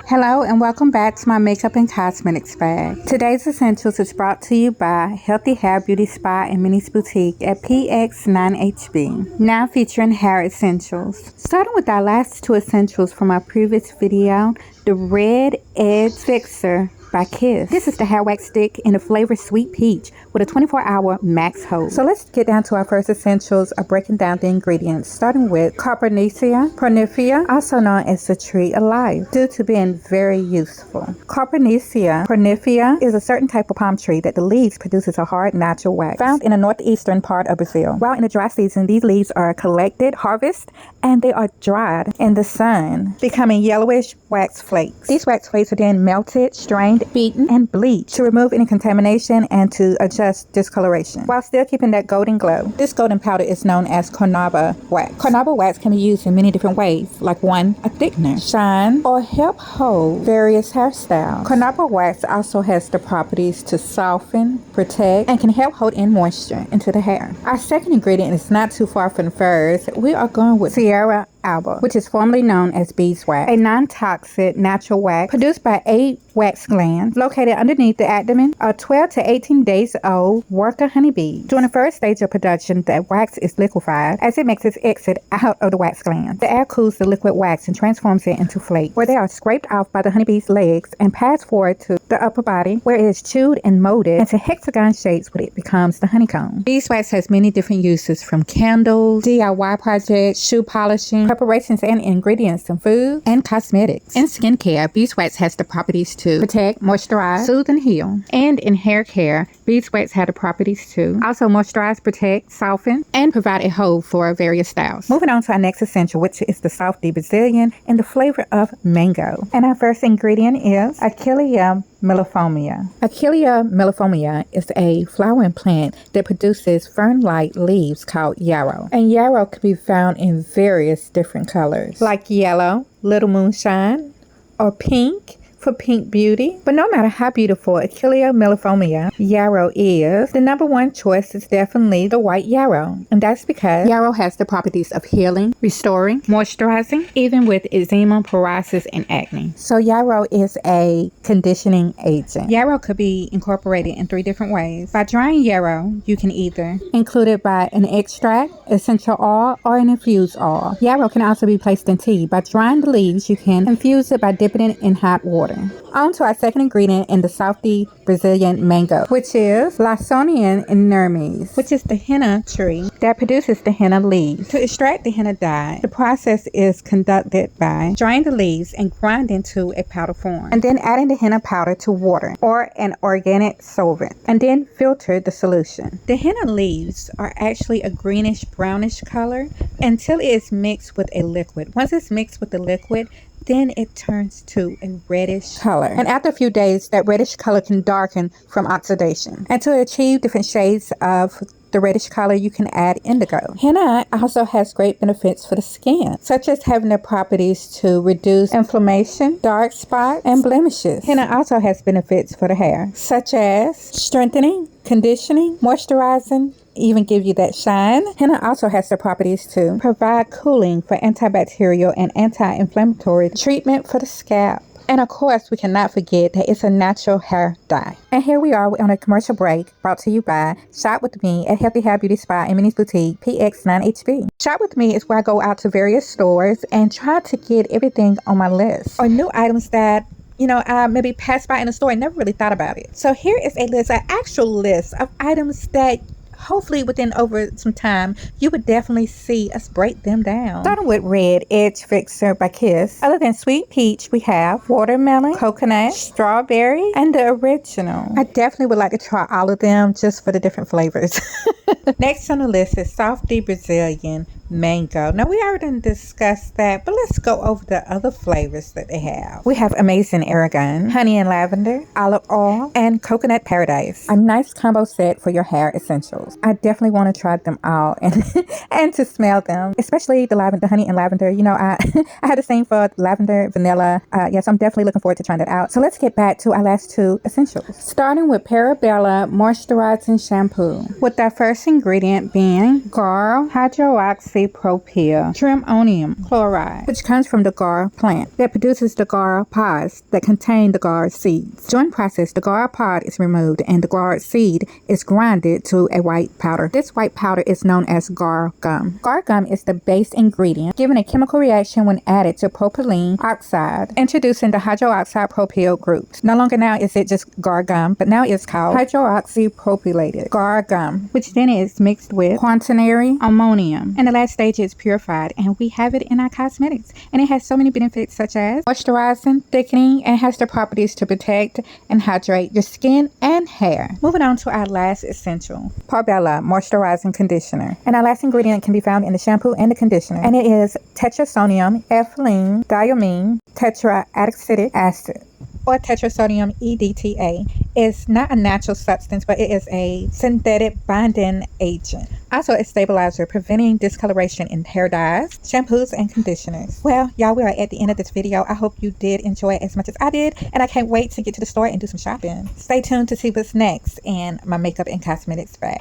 Hello and welcome back to my makeup and cosmetics bag. Today's essentials is brought to you by Healthy Hair Beauty Spa and Minis Boutique at PX9HB. Now featuring hair essentials. Starting with our last two essentials from our previous video, the Red Edge Fixer by Kiss. This is the hair wax stick in the flavor Sweet Peach with a 24-hour max hold. So let's get down to our first essentials of breaking down the ingredients, starting with Coprinacea pronifera, also known as the tree of life, due to being very useful. Coprinacea pronifera is a certain type of palm tree that the leaves produces a hard natural wax found in the northeastern part of Brazil. While in the dry season, these leaves are collected, harvested, and they are dried in the sun, becoming yellowish wax flakes. These wax flakes are then melted, strained, beaten, and bleached to remove any contamination and to adjust discoloration while still keeping that golden glow. This golden powder is known as carnauba wax. Carnauba wax can be used in many different ways, like one, a thickener, shine, or help hold various hairstyles. Carnauba wax also has the properties to soften, protect, and can help hold in moisture into the hair. Our second ingredient is not too far from the first. We are going with Sierra Alba, which is formerly known as beeswax, a non-toxic natural wax produced by 8 wax glands located underneath the abdomen of 12 to 18 days old worker honeybees. During the first stage of production, the wax is liquefied as it makes its exit out of the wax gland. The air cools the liquid wax and transforms it into flakes, where they are scraped off by the honeybee's legs and passed forward to the upper body, where it is chewed and molded into hexagon shapes where it becomes the honeycomb. Beeswax has many different uses, from candles, DIY projects, shoe polishing, preparations and ingredients in food and cosmetics. In skincare, beeswax has the properties to protect, moisturize, soothe, and heal. And in hair care, beeswax has the properties to also moisturize, protect, soften, and provide a hold for various styles. Moving on to our next essential, which is the Soft D Brazilian in the flavor of mango. And our first ingredient is Achillea millefomia. Achillea millefomia is a flowering plant that produces fern-like leaves called yarrow. And yarrow can be found in various different colors, like yellow, little moonshine, or pink for pink beauty. But no matter how beautiful Achillea millefomia yarrow is, the number one choice is definitely the white yarrow. And that's because yarrow has the properties of healing, restoring, moisturizing, even with eczema, psoriasis, and acne. So yarrow is a conditioning agent. Yarrow could be incorporated in 3 different ways. By drying yarrow, you can either include it by an extract, essential oil, or an infused oil. Yarrow can also be placed in tea. By drying the leaves, you can infuse it by dipping it in hot water. On to our second ingredient in the Soft D Brazilian mango, which is Lawsonia inermis, which is the henna tree that produces the henna leaves. To extract the henna dye, the process is conducted by drying the leaves and grinding to a powder form, and then adding the henna powder to water or an organic solvent, and then filter the solution. The henna leaves are actually a greenish brownish color until it is mixed with a liquid. Once it's mixed with the liquid, then it turns to a reddish color. And after a few days, that reddish color can darken from oxidation. And to achieve different shades of the reddish color, you can add indigo. Henna also has great benefits for the skin, such as having the properties to reduce inflammation, dark spots, and blemishes. Henna also has benefits for the hair, such as strengthening, conditioning, moisturizing, even give you that shine. Henna also has the properties to provide cooling for antibacterial and anti-inflammatory treatment for the scalp. And of course, we cannot forget that it's a natural hair dye. And here we are on a commercial break brought to you by Shop With Me at Healthy Hair Beauty Spa and Minis Boutique, PX9HB. Shop With Me is where I go out to various stores and try to get everything on my list, or new items that I maybe passed by in the store and never really thought about it. So here is a list, an actual list of items that hopefully within over some time, you would definitely see us break them down. Starting with Red Edge Fixer by Kiss. Other than Sweet Peach, we have watermelon, coconut, strawberry, and the original. I definitely would like to try all of them just for the different flavors. Next on the list is Soft D Brazilian mango. Now, we already discussed that, but let's go over the other flavors that they have. We have Amazing Aragon, honey and lavender, olive oil, and coconut paradise. A nice combo set for your hair essentials. I definitely want to try them all and and to smell them, especially the lavender, honey and lavender. I I had the same for lavender, vanilla. Yes, I'm definitely looking forward to trying that out. So let's get back to our last 2 essentials. Starting with Parabella Moisturizing Shampoo, with our first ingredient being Garl Hydroxy hydroxypropyl trimmonium chloride, which comes from the gar plant that produces the gar pods that contain the gar seeds. During process, the gar pod is removed and the gar seed is grinded to a white powder. This white powder is known as gar gum. Gar gum is the base ingredient given a chemical reaction when added to propylene oxide, introducing the hydroxide propyl groups. No longer now is it just gar gum, but now it's called hydroxypropylated gar gum, which then is mixed with quaternary ammonium. And the last stage is purified, and we have it in our cosmetics. And it has so many benefits such as moisturizing, thickening, and has the properties to protect and hydrate your skin and hair. Moving on to our last essential, Parbella Moisturizing Conditioner. And our last ingredient can be found in the shampoo and the conditioner, and it is tetrasodium ethylene diamine tetraacetic acid, or tetrasodium EDTA. Is not a natural substance, but it is a synthetic binding agent. Also a stabilizer, preventing discoloration in hair dyes, shampoos, and conditioners. Well, y'all, we are at the end of this video. I hope you did enjoy it as much as I did, and I can't wait to get to the store and do some shopping. Stay tuned to see what's next in my makeup and cosmetics bag.